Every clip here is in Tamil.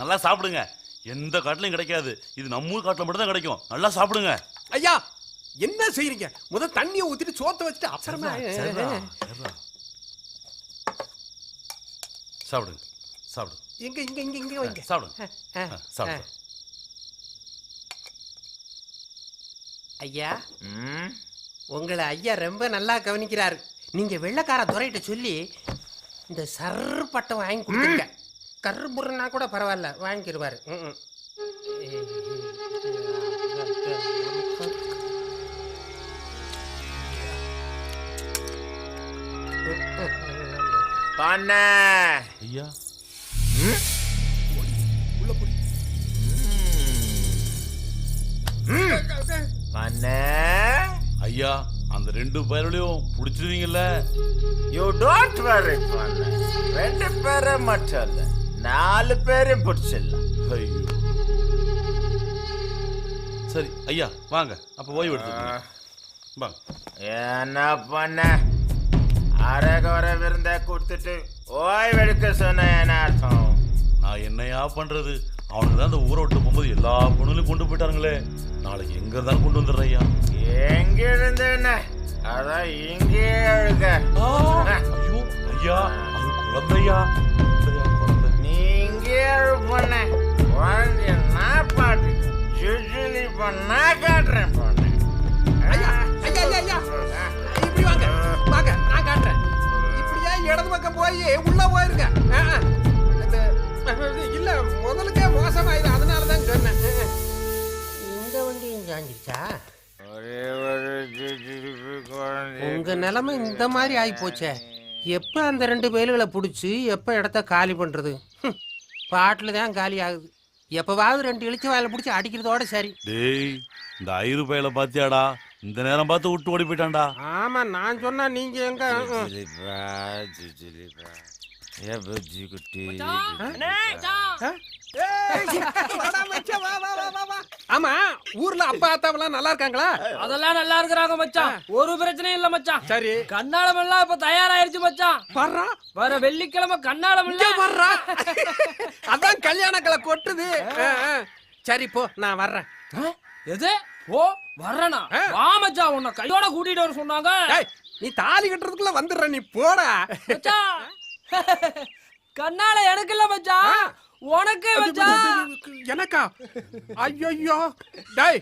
நல்லா சாப்பிடுங்க. எந்த காட்டுலயும் கிடைக்காது, இது நம்ம ஊர் காட்டுல மட்டும் தான் கிடைக்கும். நல்லா சாப்பிடுங்க. ஐயா என்ன செய்றீங்க? முத தண்ணியை ஊத்திட்டு சோத்த வச்சுட்டு அப்புறமா சாப்பிடுங்க சாப்பிடுங்க. இங்க இங்க இங்க இங்க வைங்க. சாப்பிடுங்க சாப்பிடுங்க. ஐயா உங்களை ஐயா ரொம்ப நல்லா கவனிக்கிறாரு. நீங்க வெள்ளைக்கார துரையிட்ட சொல்லி இந்த சர்ரு பட்டம் வாங்கி கொடுத்துருங்க. கரும்புறனா கூட பரவாயில்ல வாங்கிக்கிடுவாரு. பண்ண ஐயா பண்ண ஐயா அந்த 2 பேரையும் புடிச்சிருவீங்கல்ல? யூ டோன்ட் வரி பண்ண. 2 பேரை மட்டும் இல்ல 4 பேரையும் பிடிச்சிடலாம். ஐயோ சரி ஐயா வாங்க, அப்ப ஓய்வு எடுத்துக்கோங்க. வாங்க. என்ன பண்ண அரைகுற விருந்த கொடுத்துட்டு ஓய்வெடுக்க சொன்ன என்ன அர்த்தம்? நான் என்னையா பண்றது? அவனுக்கு தான் இந்த ஊரை விட்டு போகும்போது எல்லா பொண்ணுலையும் கொண்டு போயிட்டாருங்களே. நாளைக்கு எங்க இருந்தாலும் கொண்டு வந்துடுற ஐயா. எங்க இருந்து என்ன அதான் இங்கே அழுக. ஐயோ ஐயா அது குழந்தையா. குழந்தை நீ இங்கே அழு பண்ண. குழந்தைய நான் பாட்டு ஜுஜுலி பண்ணா காட்டுறேன் பண்ண. ஐயா ஐயா ஐயா ஐயா இப்படி வாங்க வாங்க நான் காட்டுறேன். இப்படியே இடது பக்கம் போய் உள்ள போயிருங்க. இல்ல முதலுக்கே மோசமாயிரு, அதனால தான் சொன்னேன். இந்த வண்டியும் சாஞ்சிருச்சா? ஒரே ஒரு ஜுஜுலி குழந்தை. உங்க நிலைமை இந்த மாதிரி ஆகி போச்சே. எப்ப அந்த 2 பேர்களை பிடிச்சி எப்ப இடத்த காலி பண்றது? பாட்டில் தான் காலி ஆகுது. எப்பவாவது 2 இழிச்சு வாயில பிடிச்சி அடிக்கிறதோட சரி. டேய் இந்த ஐரு பையில பாத்தியாடா? இந்த நேரம் பார்த்து விட்டு ஓடி போயிட்டான்டா. ஆமா நான் சொன்னா நீங்க எங்க? ஆமா ஊர்ல அப்பா அத்தாவெல்லாம் நல்லா இருக்காங்களா? அதெல்லாம் நல்லா இருக்கிறாங்க மச்சான். ஒரு பிரச்சனையும் இல்ல மச்சான். சரி கண்ணாலம் எல்லாம் இப்ப தயாராயிருச்சு மச்சான். வர்றா வர வெள்ளிக்கிழமை கண்ணாலம் இல்ல வர்றா. அதான் கல்யாணக்களை கொட்டுது. சரி போ நான் வர்றேன். எது ஓ வர்றனா? வா மச்சான், உன்னை கையோட கூட்டிட்டு வர சொன்னாங்க. நீ தாலி கட்டுறதுக்குள்ள வந்துடுற, நீ போடா. மச்சான் கண்ணால எனக்கு இல்ல மச்சான், உனக்கு மச்சான். எனக்கா? ஐயோ டேய்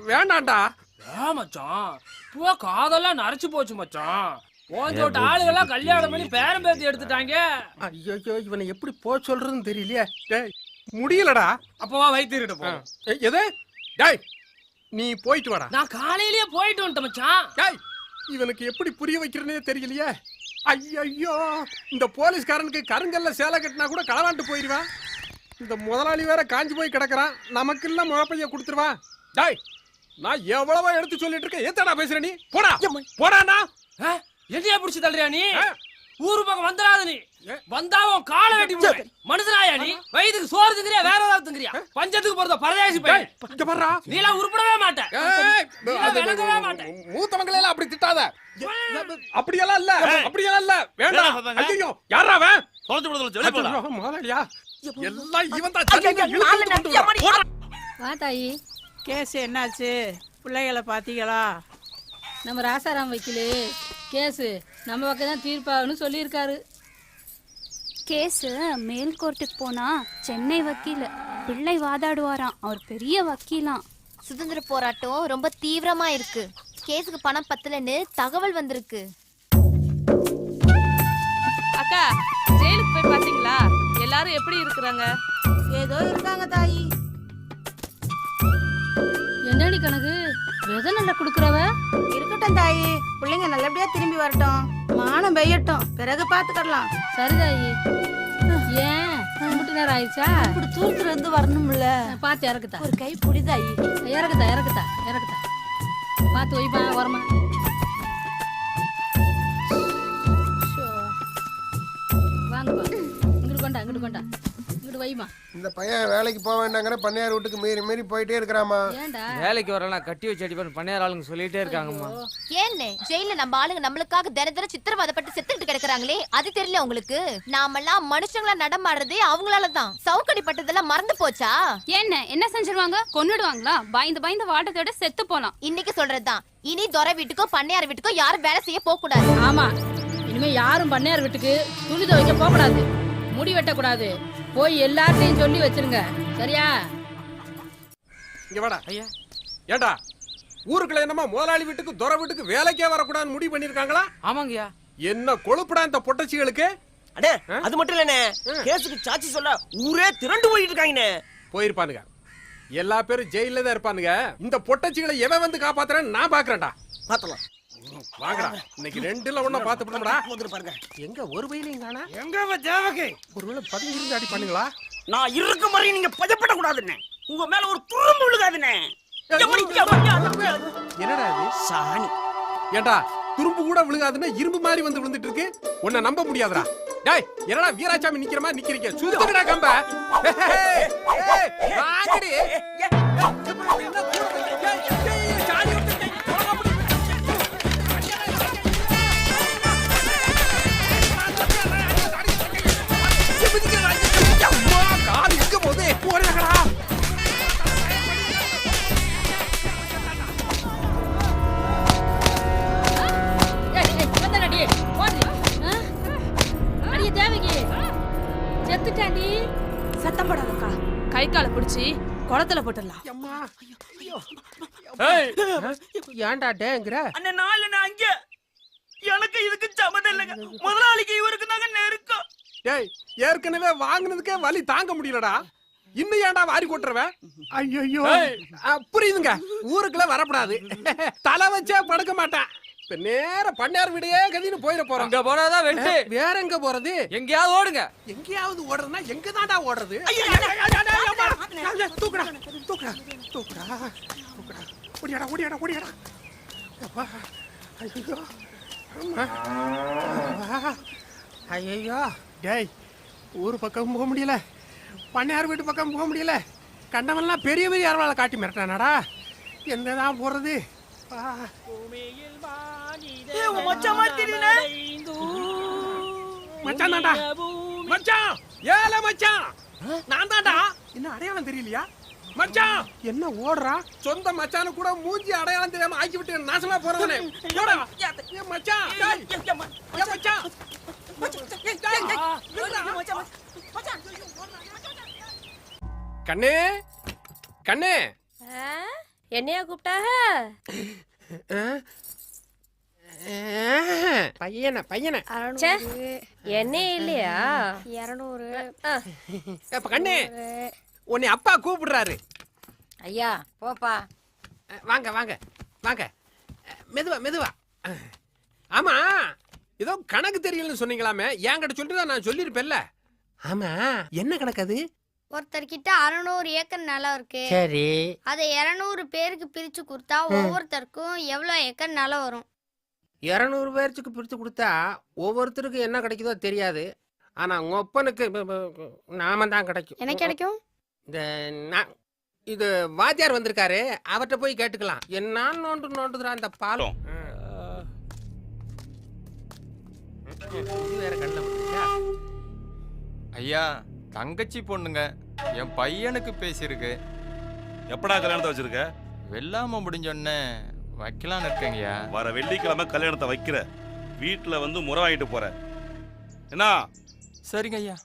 வேண்டாம்டா. மச்சான் பூ காதெல்லாம் நரைச்சு போச்சு மச்சான். போஞ்சோட்ட ஆளுகெல்லாம் கல்யாணம் பண்ணி பேரம் பேத்தி எடுத்துட்டாங்க. ஐயோ இவனை எப்படி போ சொல்றதுன்னு தெரியலையே. டேய் முடியலடா. அப்பவா வைத்திருட்டு போ. எது? டேய் நீ போயிட்டு வாடா. நான் காலையிலேயே போயிட்டு வந்துட்டேன் மச்சான். டேய் இவனுக்கு எப்படி புரிய வைக்கிறனே தெரியலையே. ஐயோ இந்த போலீஸ்காரனுக்கு கருங்கல்ல சேலை கட்டினா கூட களவாண்டு போயிடுவான். இந்த முதலாளி வேற காஞ்சி போய் கிடக்குறான். நமக்கு இல்ல முழப்பைய கொடுத்துருவான். டேய் நான் எவ்வளவோ எடுத்து சொல்லிட்டு இருக்கேன். ஏத்தடா பேசுற நீ? போடா போடாண்ணா. எதையா பிடிச்சி தள்ளுறியா நீ? ஊரு பக்கம் வந்துடாத. நீ வந்தாவும் காலை வெட்டி போடுவேன். மனுஷனாயா நீ? வயிற்றுக்கு சோறு திங்கிறியா வேற ஏதாவது திங்கிறியா? பஞ்சத்துக்கு போறத பரதேசி போய் நீலாம் உருப்படவே மாட்டேன். மூத்தவங்களை எல்லாம் அப்படி திட்டாத. அப்படியெல்லாம் இல்ல அப்படியெல்லாம் இல்ல. வேண்டாம். ஐயோ யாரா அவன்? தொலைச்சு விடு தொலைச்சு வெளிய போடா. முதலாளியா எல்லாம் இவன் தான். வா தாயி. கேஸ் என்னாச்சு? பிள்ளைகளை பாத்தீங்களா? நம்ம ராசாராம் வக்கீலு கேஸு நம்ம பக்கம் தான் தீர்ப்பாகனு சொல்லியிருக்காரு. கேஸு மேல் கோர்ட்டுக்கு போனா சென்னை வக்கீல் பிள்ளை வாதாடுவாராம். அவர் பெரிய வக்கீலாம். சுதந்திர போராட்டம் ரொம்ப தீவிரமா இருக்கு. கேஸுக்கு பணம் பத்தலன்னு தகவல் வந்திருக்கு. அக்கா ஜெயிலுக்கு போய் பாத்தீங்களா? எல்லாரும் எப்படி இருக்கிறாங்க? ஏதோ இருக்காங்க தாயி. என்னடி கணக்கு விதை நல்லா குடுக்குறவ? இருக்கட்டும் தாயி, பிள்ளைங்க நல்லபடியா திரும்பி வரட்டும், மானம் பெய்யட்டும், பிறகு பாத்துக்கலாம். சரி தாயி. ஏன் முட்டு நேரம் ஆயிடுச்சா? இப்படி தூரத்துல இருந்து வரணும்ல. பார்த்து இறக்குதா? ஒரு கை புடி தாயி. இறக்குதா இறக்குதா இறக்குதா பார்த்து வைப்பா வரமா. வாங்கப்பா இங்கிட்டு கொண்டா இங்கிட்டு கொண்டா இங்கிட்டு வைமா. இந்த பையன் வேலைக்கு போக வேண்டாங்கிற பண்ணையார் வீட்டுக்கு மீறி மீறி போயிட்டே இருக்கிறாமா. ஏன்டா வேலைக்கு வரலாம் கட்டி வச்சு அடிப்பேன் பண்ணையார் ஆளுங்க சொல்லிட்டே இருக்காங்கம்மா. ஏன்னு ஜெயில நம்ம ஆளுங்க நம்மளுக்காக தினம் சித்திரவதைப்பட்டு செத்துக்கிட்டு கிடக்குறாங்களே, அது தெரியல உங்களுக்கு? நாமெல்லாம் மனுஷங்களா நடமாடுறதே அவங்களாலதான். சவுக்கடிப்பட்டதெல்லாம் மறந்து போச்சா? என்ன செஞ்சிருவாங்க? கொன்னுடுவாங்களா? பயந்து பயந்து வாட்டத்தோட செத்து போலாம். இன்னைக்கு சொல்றதுதான், இனி துரை வீட்டுக்கோ பண்ணையார் வீட்டுக்கோ யாரும் வேலை செய்ய போக கூடாது. ஆமா, இனிமே யாரும் பண்ணையார் வீட்டுக்கு துணி துவைக்க போக கூடாது, முடி வெட்டக்கூடாது. போய் எல்லார்ட்டையும் சொல்லி வச்சிருங்க, சரியா? இங்க வாடா. ஐயா ஏண்டா ஊருக்குள்ள என்னமா முதலாளி வீட்டுக்கு துரை வீட்டுக்கு வேலைக்கே வரக்கூடாதுன்னு முடிவு பண்ணிருக்காங்களா? ஆமாங்கய்யா. என்ன கொழுப்புடா இந்த பொட்டச்சிகளுக்கு. அடே அது மட்டும் இல்லனே, கேஸுக்கு சாட்சி சொல்ல ஊரே திரண்டு போயிட்டு இருக்காங்கனே. போயிருப்பானுங்க, எல்லா பேரும் ஜெயில தான் இருப்பானுங்க. இந்த பொட்டச்சிகளை எவன் வந்து காப்பாத்துறேன்னு நான் பாக்குறேன்டா. பாத்தலாம் வாங்கடா, இன்னைக்கு ரெண்டுல ஒண்ணா பாத்து போடுடா. வந்து பாருங்க. எங்க ஒரு வயலையும் காணா? எங்க தேவகை ஒருவேளை பதுங்கி இருந்து அடி பண்ணுங்களா? நான் இருக்க மாதிரி நீங்க பதப்பட கூடாதுனே. உங்க மேல ஒரு துரும்பு விழுகாதுனே. என்னடா இது? சாணி. ஏண்டா துரும்பு கூட விழுகாதுன்னா இரும்பு மாதிரி வந்து விழுந்துட்டு இருக்கு. உன்னை நம்ப முடியாதுடா. டேய் என்னடா வீராசாமி நிக்கிற மாதிரி நிக்கிறீங்க? சுத்தடா கம்ப. வாங்கடி. கால் இருக்க போதே போறடா. செத்துட்டாண்டி. சத்தம் போடாதக்கா, கை காலை பிடிச்சி குளத்துல போட்டுடலாம். ஏன்டா டேங்கிற? அண்ணே நாளை நான் அங்க எனக்கு இதுக்கு சம்மதம் இல்லைங்க. முதலாளிக்கு இவருக்கு தாங்க நெருக்கம். டேய் ஏற்கனவே வாங்குனதுக்கே வலி தாங்க முடியலடா, இன்னும் ஏன்டா வாரி கொட்டுறவன்? ஐயோ புரியுதுங்க, ஊருக்குள்ள வரக்கூடாது. தலை வச்சே படுக்க மாட்டேன். இப்ப நேர பண்ணையார் வீடையே கதின்னு போயிட போறோம். அங்க போனாதான் வெட்டு. வேற எங்க போறது? எங்கேயாவது ஓடுங்க. எங்கேயாவது ஓடுறதுன்னா எங்க தான்டா ஓடுறது? தூக்குடா தூக்குடா தூக்குடா தூக்குடா. ஓடியாடா ஓடியாடா ஓடியாடா. ஐயோ ஐயோ. டேய் ஊர் பக்கம் போக முடியல, பண்ணையார் வீட்டு பக்கம் போக முடியல. கண்டவன்லாம் பெரிய பெரிய அரவாளை காட்டி மிரட்டானாடா. என்னதான் போறது? மச்சான் தான்டா. மச்சான் ஏல மச்சான் நான் தான்டா. என்ன அடையாளம் தெரியலையா? மச்சான் என்ன ஓடுறா? சொந்த மச்சான கூட மூஞ்சி அடையாளம் தெரியாம ஆக்கி விட்டு நாசமா போறவனே. மச்சான் கண்ணே கண்ணே. என்னையா கூப்பிட்டாக? பையனை பையனை என்ன இல்லையா? 200. கண்ணே உன்னை அப்பா கூப்பிடுறாரு. ஐயா போப்பா. வாங்க வாங்க வாங்க, மெதுவா மெதுவா. ஆமா ஏதோ கணக்கு தெரியலன்னு சொன்னீங்களாமே, என்கிட்ட சொல்லிட்டு தான் நான் சொல்லியிருப்பேன்ல. ஆமா என்ன கணக்கு அது? ஒருத்தர்கிட்ட 600 ஏக்கர் நிலம் இருக்கு. சரி, அதை 200 பேருக்கு பிரிச்சு கொடுத்தா ஒவ்வொருத்தருக்கும் எவ்வளவு ஏக்கர் நிலம் வரும்? 200 பேருக்கு பிரித்து கொடுத்தா ஒவ்வொருத்தருக்கும் என்ன கிடைக்குதோ தெரியாது. ஆனா உங்க ஒப்பனுக்கு நாம தான் கிடைக்கும். என்ன கிடைக்கும்? இது வாத்தியார் வந்திருக்காரு, அவர்கிட்ட போய் கேட்டுக்கலாம். என்ன நோண்டுறா அந்த பாலம். வேற கண்ண ஐயா தங்கச்சி பொண்ணுங்க என் பையனுக்கு பேசியிருக்கு. எப்படா கல்யாணத்தை வச்சிருக்க? வெள்ளாம முடிஞ்சோடனே வைக்கலான்னு இருக்கேங்கய்யா. வர வெள்ளிக்கிழமை கல்யாணத்தை வைக்கிற, வீட்டுல வந்து முறை வாங்கிட்டு போற. என்ன? சரிங்க ஐயா.